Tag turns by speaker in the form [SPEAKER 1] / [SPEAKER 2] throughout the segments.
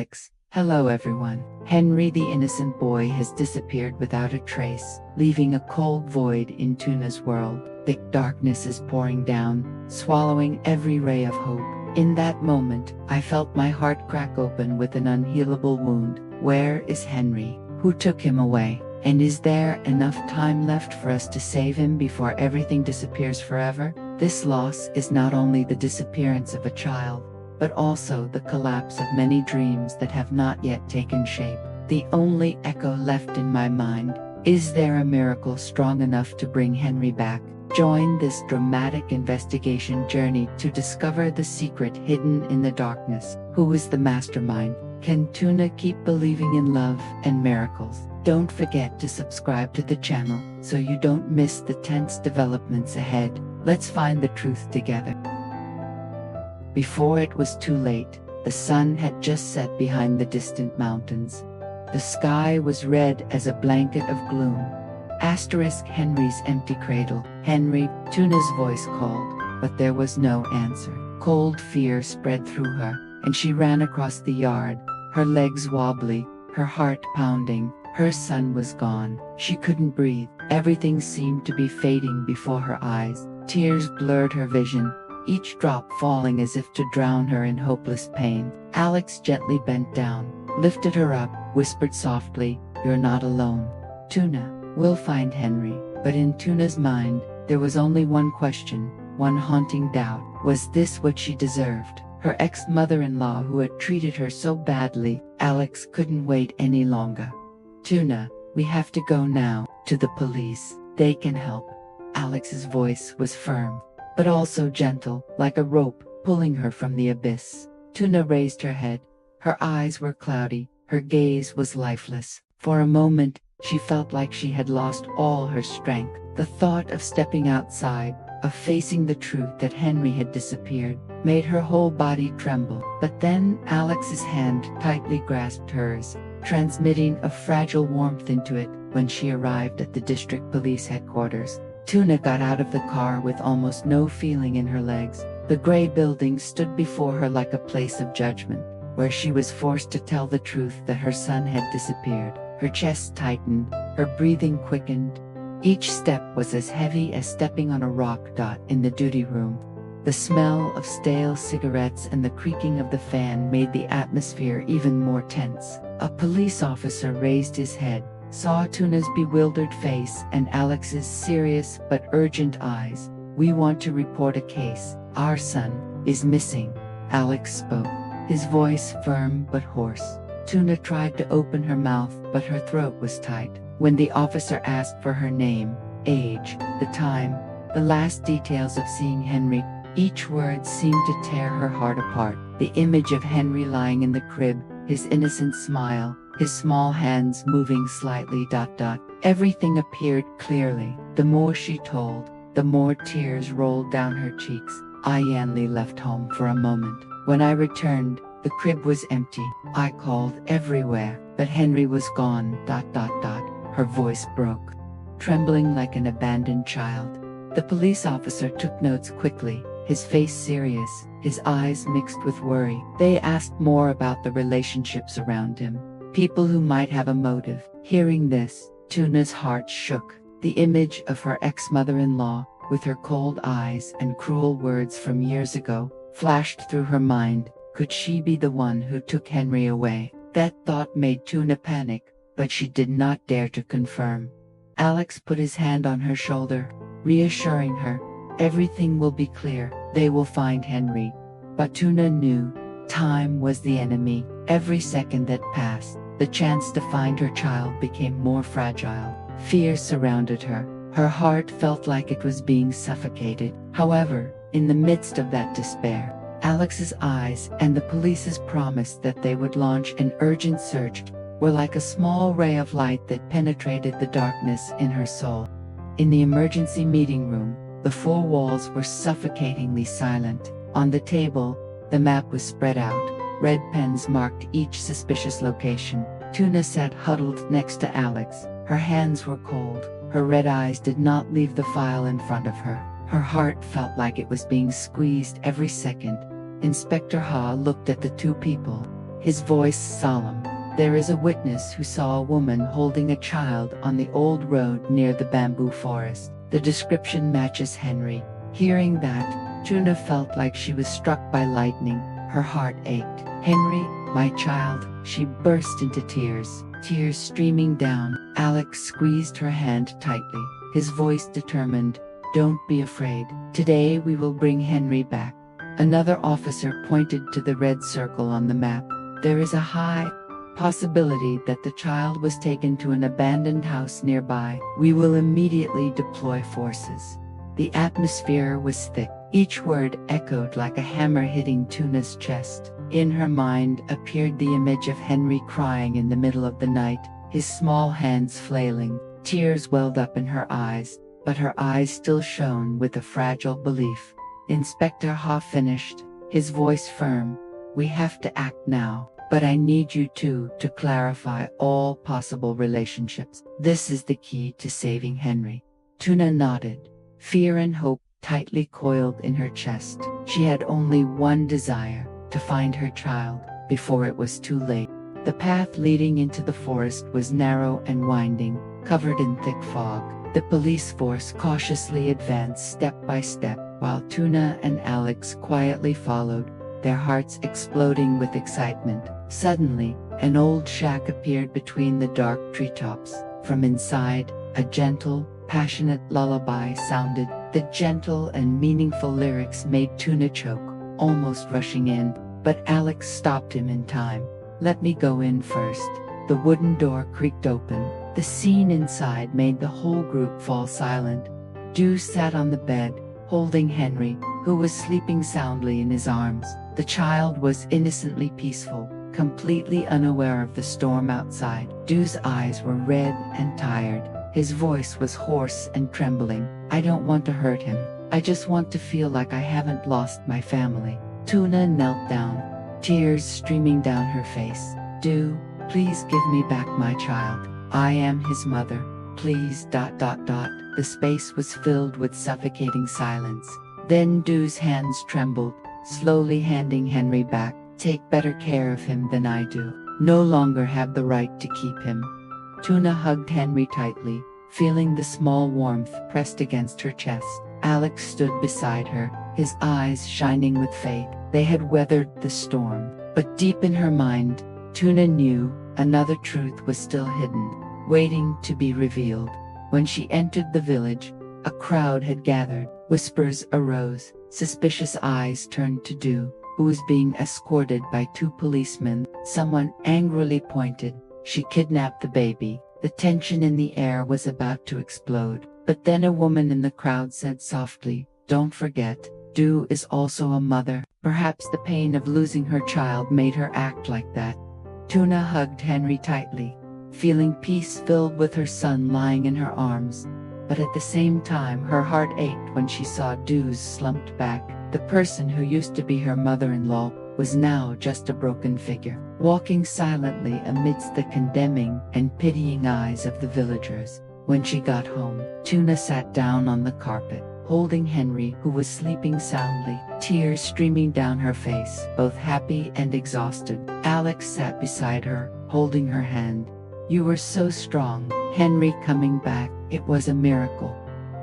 [SPEAKER 1] Alex. Hello everyone. Henry the innocent boy has disappeared without a trace, leaving a cold void in Tuna's world. Thick darkness is pouring down, swallowing every ray of hope. In that moment, I felt my heart crack open with an unhealable wound. Where is Henry? Who took him away? And is there enough time left for us to save him before everything disappears forever? This loss is not only the disappearance of a child, but also the collapse of many dreams that have not yet taken shape. The only echo left in my mind: is there a miracle strong enough to bring Henry back? Join this dramatic investigation journey to discover the secret hidden in the darkness. Who is the mastermind? Can Tuna keep believing in love and miracles? Don't forget to subscribe to the channel so you don't miss the tense developments ahead. Let's find the truth together. Before it was too late, the sun had just set behind the distant mountains. The sky was red as a blanket of gloom. Henry's empty cradle. Henry, Tuna's voice called, but there was no answer. Cold fear spread through her, and she ran across the yard, her legs wobbly, her heart pounding. Her son was gone. She couldn't breathe. Everything seemed to be fading before her eyes. Tears blurred her vision, each drop falling as if to drown her in hopeless pain. Alex gently bent down, lifted her up, whispered softly, "You're not alone. Tuna, we'll find Henry." But in Tuna's mind, there was only one question, one haunting doubt. Was this what she deserved? Her ex-mother-in-law who had treated her so badly? Alex couldn't wait any longer. "Tuna, we have to go now. To the police. They can help." Alex's voice was firm, but also gentle, like a rope pulling her from the abyss. Tuna raised her head. Her eyes were cloudy, her gaze was lifeless. For a moment, she felt like she had lost all her strength. The thought of stepping outside, of facing the truth that Henry had disappeared, made her whole body tremble. But then Alex's hand tightly grasped hers, transmitting a fragile warmth into it. When she arrived at the district police headquarters, Tuna got out of the car with almost no feeling in her legs. The gray building stood before her like a place of judgment, where she was forced to tell the truth that her son had disappeared. Her chest tightened, her breathing quickened. Each step was as heavy as stepping on a rock. In the duty room, the smell of stale cigarettes and the creaking of the fan made the atmosphere even more tense. A police officer raised his head, saw Tuna's bewildered face and Alex's serious but urgent eyes. "We want to report a case. Our son is missing." Alex spoke, his voice firm but hoarse. Tuna tried to open her mouth, but her throat was tight. When the officer asked for her name, age, the time, the last details of seeing Henry, each word seemed to tear her heart apart. The image of Henry lying in the crib, his innocent smile, his small hands moving slightly. Everything appeared clearly. The more she told, the more tears rolled down her cheeks. "I only left home for a moment. When I returned, the crib was empty. I called everywhere, but Henry was gone. Her voice broke, trembling like an abandoned child. The police officer took notes quickly, his face serious, his eyes mixed with worry. They asked more about the relationships around him, people who might have a motive. Hearing this, Tuna's heart shook. The image of her ex-mother-in-law, with her cold eyes and cruel words from years ago, flashed through her mind. Could she be the one who took Henry away? That thought made Tuna panic, but she did not dare to confirm. Alex put his hand on her shoulder, reassuring her, "Everything will be clear. They will find Henry." But Tuna knew, time was the enemy. Every second that passed, the chance to find her child became more fragile. Fear surrounded her. Her heart felt like it was being suffocated. However, in the midst of that despair, Alex's eyes and the police's promise that they would launch an urgent search were like a small ray of light that penetrated the darkness in her soul. In the emergency meeting room, the four walls were suffocatingly silent. On the table, the map was spread out. Red pens marked each suspicious location. Tuna sat huddled next to Alex. Her hands were cold. Her red eyes did not leave the file in front of her. Her heart felt like it was being squeezed every second. Inspector Ha looked at the two people, his voice solemn. "There is a witness who saw a woman holding a child on the old road near the bamboo forest." The description matches Henry. Hearing that, Tuna felt like she was struck by lightning. Her heart ached. "Henry, my child," she burst into tears, tears streaming down. Alex squeezed her hand tightly, his voice determined. "Don't be afraid. Today we will bring Henry back." Another officer pointed to the red circle on the map. "There is a high possibility that the child was taken to an abandoned house nearby. We will immediately deploy forces." The atmosphere was thick. Each word echoed like a hammer hitting Tuna's chest. In her mind appeared the image of Henry crying in the middle of the night, his small hands flailing. Tears welled up in her eyes, but her eyes still shone with a fragile belief. Inspector Ha finished, his voice firm. "We have to act now, but I need you two to clarify all possible relationships. This is the key to saving Henry." Tuna nodded, fear and hope tightly coiled in her chest. She had only one desire, to find her child, before it was too late. The path leading into the forest was narrow and winding, covered in thick fog. The police force cautiously advanced step by step, while Tuna and Alex quietly followed, their hearts exploding with excitement. Suddenly, an old shack appeared between the dark treetops. From inside, a gentle, passionate lullaby sounded. The gentle and meaningful lyrics made Tuna choke, almost rushing in, but Alex stopped him in time. "Let me go in first." The wooden door creaked open. The scene inside made the whole group fall silent. Dew sat on the bed, holding Henry, who was sleeping soundly in his arms. The child was innocently peaceful, completely unaware of the storm outside. Dew's eyes were red and tired. His voice was hoarse and trembling. "I don't want to hurt him. I just want to feel like I haven't lost my family." Tuna knelt down, tears streaming down her face. "Dew, please give me back my child. I am his mother. Please. The space was filled with suffocating silence. Then Dew's hands trembled, slowly handing Henry back. "Take better care of him than I do. No longer have the right to keep him." Tuna hugged Henry tightly, feeling the small warmth pressed against her chest. Alex stood beside her, his eyes shining with faith. They had weathered the storm, but deep in her mind, Tuna knew another truth was still hidden, waiting to be revealed. When she entered the village, a crowd had gathered. Whispers arose. Suspicious eyes turned to Dew, who was being escorted by two policemen. Someone angrily pointed. She kidnapped the baby. The tension in the air was about to explode. But then a woman in the crowd said softly, "Don't forget, Dew is also a mother." Perhaps the pain of losing her child made her act like that. Tuna hugged Henry tightly, feeling peace filled with her son lying in her arms. But at the same time her heart ached when she saw Dew's slumped back. The person who used to be her mother-in-law was now just a broken figure, walking silently amidst the condemning and pitying eyes of the villagers. When she got home, Tuna sat down on the carpet, holding Henry, who was sleeping soundly, tears streaming down her face, both happy and exhausted. Alex sat beside her, holding her hand. "You were so strong, Henry coming back. It was a miracle."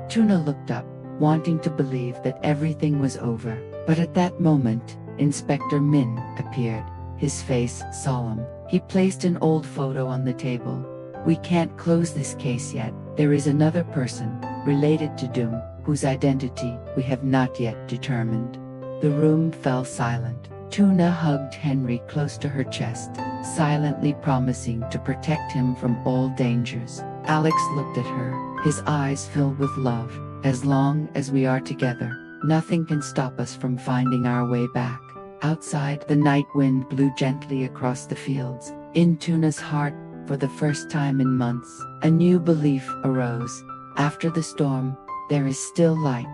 [SPEAKER 1] Tuna looked up, wanting to believe that everything was over. But at that moment, Inspector Min appeared, his face solemn. He placed an old photo on the table. "We can't close this case yet. There is another person, related to Dew, whose identity we have not yet determined." The room fell silent. Tuna hugged Henry close to her chest, silently promising to protect him from all dangers. Alex looked at her, his eyes filled with love. "As long as we are together, nothing can stop us from finding our way back." Outside, the night wind blew gently across the fields. In Tuna's heart, for the first time in months, a new belief arose. After the storm, there is still light.